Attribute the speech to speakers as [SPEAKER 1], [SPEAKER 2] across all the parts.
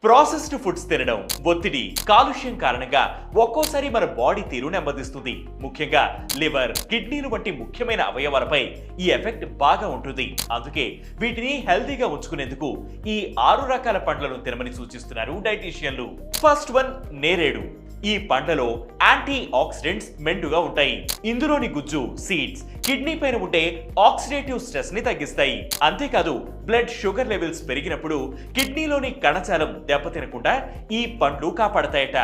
[SPEAKER 1] Processed foods తినడం ఒత్తిడి కాలుష్యం కారణంగా ఒక్కోసారి మన బాడీ తీరు నెమ్మదిస్తుంది. ముఖ్యంగా లివర్ కిడ్నీలు వంటి ముఖ్యమైన అవయవాలపై ఈ ఎఫెక్ట్ బాగా ఉంటుంది. అందుకే వీటిని హెల్తీగా ఉంచుకునేందుకు ఈ 6 రకాల పండ్లను తినమని సూచిస్తున్నారు డైటీషియన్లు. ఫస్ట్ వన్ నేరేడు. ఈ పండ్లలో యాంటీ ఆక్సిడెంట్స్ మెండుగా ఉంటాయి. ఇందులోని గుజ్జు సీడ్స్ కిడ్నీ పైన ఉండే ఆక్సిడేటివ్ స్ట్రెస్ ని తగ్గిస్తాయి. అంతేకాదు బ్లడ్ షుగర్ లెవెల్స్ పెరిగినప్పుడు కిడ్నీలోని కణజాలం దెబ్బతినకుండా ఈ పండ్లు కాపాడతాయట.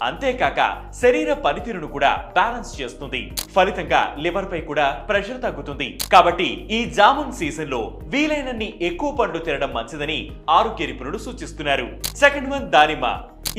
[SPEAKER 1] అంతేకాక శరీర పనితీరును కూడా బ్యాలెన్స్ చేస్తుంది. ఫలితంగా లివర్ పై కూడా ప్రెషర్ తగ్గుతుంది. కాబట్టి ఈ జామున్ సీజన్ లో వీలైనన్ని ఎక్కువ పండ్లు తినడం మంచిదని ఆరోగ్య నిపుణులు సూచిస్తున్నారు. సెకండ్ వన్ దానిమ్మ.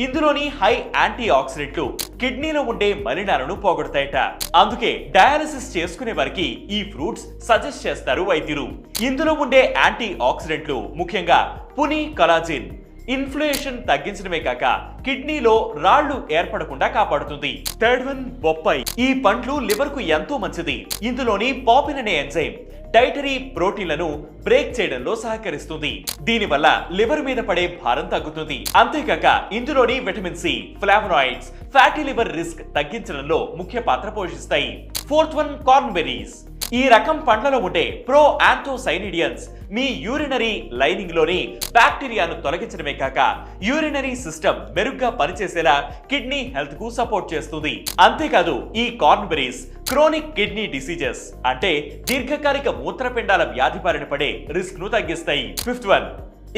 [SPEAKER 1] ఇందులోని హై యాంటీ ఆక్సిడెంట్లు కిడ్నీలో ఉండే మలినాలను పోగొడతాయట. అందుకే డయాలసిస్ చేసుకునే వారికి ఈ ఫ్రూట్స్ సజెస్ట్ చేస్తారు వైద్యులు. ఇందులో ఉండే యాంటీ ఆక్సిడెంట్లు ముఖ్యంగా పుని కొలాజిన్ ఇన్ఫ్లమేషన్ తగ్గించడమే కాక కిడ్నీలో రాళ్లు ఏర్పడకుండా కాపాడుతుంది. థర్డ్ వన్ బొప్పాయి. ఈ పండ్లు లివర్ కు ఎంతో మంచిది. ఇందులోని పాపిన్ అనే ఎంజైమ్ డైటరీ ప్రోటీన్లను బ్రేక్ చేయడంలో సహకరిస్తుంది. దీనివల్ల లివర్ మీద పడే భారం తగ్గుతుంది. అంతేకాక ఇందులోని vitamin C flavonoids fatty liver risk తగ్గించడంలో ముఖ్య పాత్ర పోషిస్తాయి. Fourth one cranberries. ఈ రకం పండ్లలో ఉండే ప్రో యాంథోసైనిడియన్స్ మీ యూరినరీ లైనింగ్ లోని బ్యాక్టీరియాను తొలగించడమే కాక యూరినరీ సిస్టమ్ మెరుగ్గా పనిచేసేలా కిడ్నీ హెల్త్ కు సపోర్ట్ చేస్తుంది. అంతేకాదు ఈ cranberries chronic kidney diseases అంటే దీర్ఘకాలిక మూత్రపిండాల వ్యాధి బారిన పడే రిస్క్ ను తగ్గిస్తాయి. ఫిఫ్త్ వన్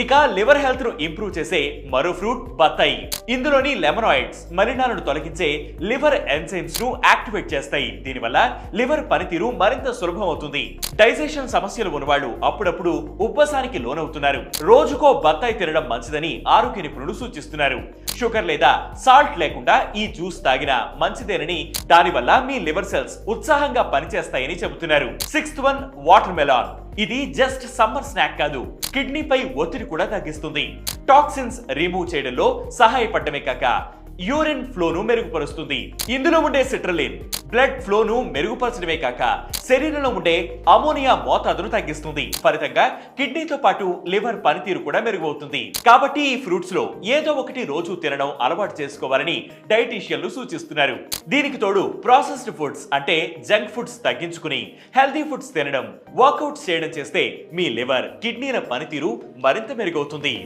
[SPEAKER 1] ఇక లివర్ హెల్త్ ను ఇంప్రూవ్ చేసే మరో ఫ్రూట్ బత్తాయి. ఇందులోని లెమనాయిడ్స్ మలినాలను తొలగించే లివర్ ఎంజైమ్స్ ను యాక్టివేట్ చేస్తాయి. దీనివల్ల లివర్ పనితీరు మరింత సులభం అవుతుంది. డైజెషన్ సమస్యలు ఉన్నవాళ్ళు అప్పుడప్పుడు ఉబ్బసానికి లోనవుతున్నారు. రోజుకో బత్తాయి తినడం మంచిదని ఆరోగ్య నిపుణులు సూచిస్తున్నారు. షుగర్ లేదా సాల్ట్ లేకుండా ఈ జ్యూస్ తాగినా మంచిదేనని, దానివల్ల మీ లివర్ సెల్స్ ఉత్సాహంగా పనిచేస్తాయని చెబుతున్నారు. Sixth one water melon. ఇది జస్ట్ సమ్మర్ స్నాక్ కాదు, కిడ్నీపై ఒత్తిడి కూడా తగ్గిస్తుంది. టాక్సిన్స్ రిమూవ్ చేయడంలో సహాయపడమే కాక యూరిన్ ఫ్లోను మెరుగుపరుస్తుంది. ఇందులో ఉండే సిట్రలిన్ బ్లడ్ ఫ్లోను మెరుగుపరచడమే కాక శరీరంలో ఉండే అమోనియా మోతాదును తగ్గిస్తుంది. ఫలితంగా కిడ్నీతో పాటు లివర్ పనితీరు కూడా మెరుగవుతుంది. కాబట్టి ఈ ఫ్రూట్స్ లో ఏదో ఒకటి రోజు తినడం అలవాటు చేసుకోవాలని డైటీషియన్లు సూచిస్తున్నారు. దీనికి తోడు ప్రాసెస్డ్ ఫుడ్స్ అంటే జంక్ ఫుడ్స్ తగ్గించుకుని హెల్తీ ఫుడ్స్ తినడం, వర్కౌట్స్ చేయడం చేస్తే మీ లివర్ కిడ్నీల పనితీరు మరింత మెరుగవుతుంది.